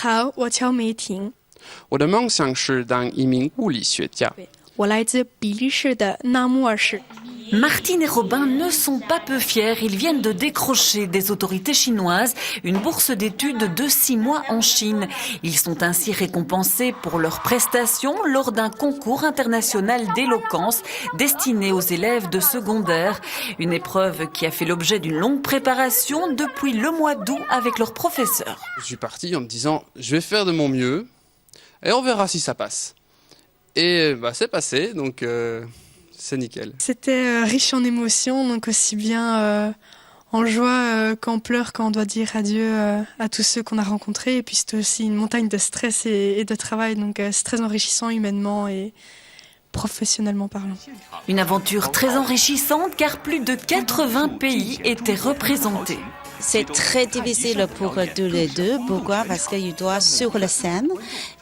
好，我叫梅婷，我的梦想是当一名物理学家。我来自比利时的纳穆尔市。Martine et Robin ne sont pas peu fiers. Ils viennent de décrocher des autorités chinoises une bourse d'études de 6 mois en Chine. Ils sont ainsi récompensés pour leurs prestations lors d'un concours international d'éloquence destiné aux élèves de secondaire. Une épreuve qui a fait l'objet d'une longue préparation depuis le mois d'août avec leurs professeurs. Je suis parti en me disant, je vais faire de mon mieux et on verra si ça passe. Et c'est passé, donc c'est nickel. C'était riche en émotions, donc aussi bien en joie qu'en pleurs quand on doit dire adieu à tous ceux qu'on a rencontrés. Et puis c'était aussi une montagne de stress et de travail, donc c'est très enrichissant humainement et professionnellement parlant. Une aventure très enrichissante car plus de 80 pays étaient représentés. C'est très difficile pour tous les deux. Pourquoi? Parce qu'il doit sur la scène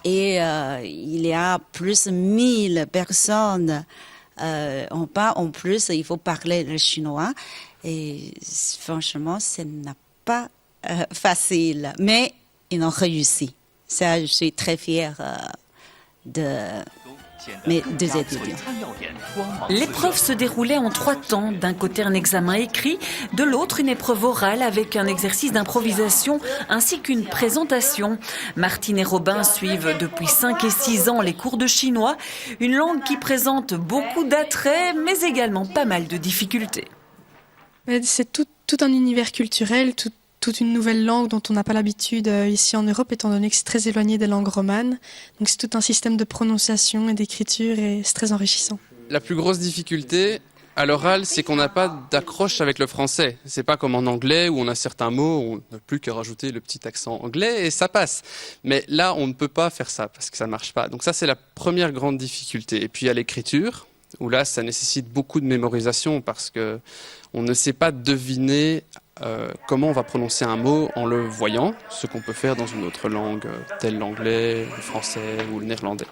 et il y a plus de 1000 personnes. En plus, il faut parler le chinois. Et franchement, ce n'est pas facile. Mais ils ont réussi. Ça, je suis très fière de mes deux étudiants. L'épreuve se déroulait en 3 temps. D'un côté, un examen écrit, de l'autre, une épreuve orale avec un exercice d'improvisation ainsi qu'une présentation. Martine et Robin suivent depuis 5 et 6 ans les cours de chinois, une langue qui présente beaucoup d'attraits, mais également pas mal de difficultés. C'est tout un univers culturel, toute une nouvelle langue dont on n'a pas l'habitude ici en Europe, étant donné que c'est très éloigné des langues romanes. Donc c'est tout un système de prononciation et d'écriture et c'est très enrichissant. La plus grosse difficulté à l'oral, c'est qu'on n'a pas d'accroche avec le français. C'est pas comme en anglais où on a certains mots, on n'a plus qu'à rajouter le petit accent anglais et ça passe. Mais là, on ne peut pas faire ça parce que ça marche pas. Donc ça, c'est la première grande difficulté. Et puis il y a l'écriture, où là, ça nécessite beaucoup de mémorisation parce que on ne sait pas deviner comment on va prononcer un mot en le voyant, ce qu'on peut faire dans une autre langue, telle l'anglais, le français ou le néerlandais.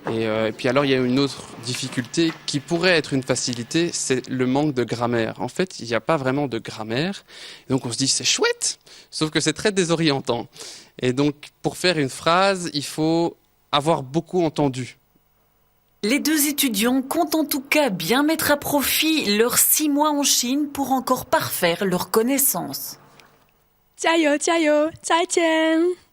Et puis alors il y a une autre difficulté qui pourrait être une facilité, c'est le manque de grammaire. En fait, il n'y a pas vraiment de grammaire, donc on se dit c'est chouette, sauf que c'est très désorientant. Et donc pour faire une phrase, il faut avoir beaucoup entendu. Les deux étudiants comptent en tout cas bien mettre à profit leurs 6 mois en Chine pour encore parfaire leurs connaissances. 加油加油，再见。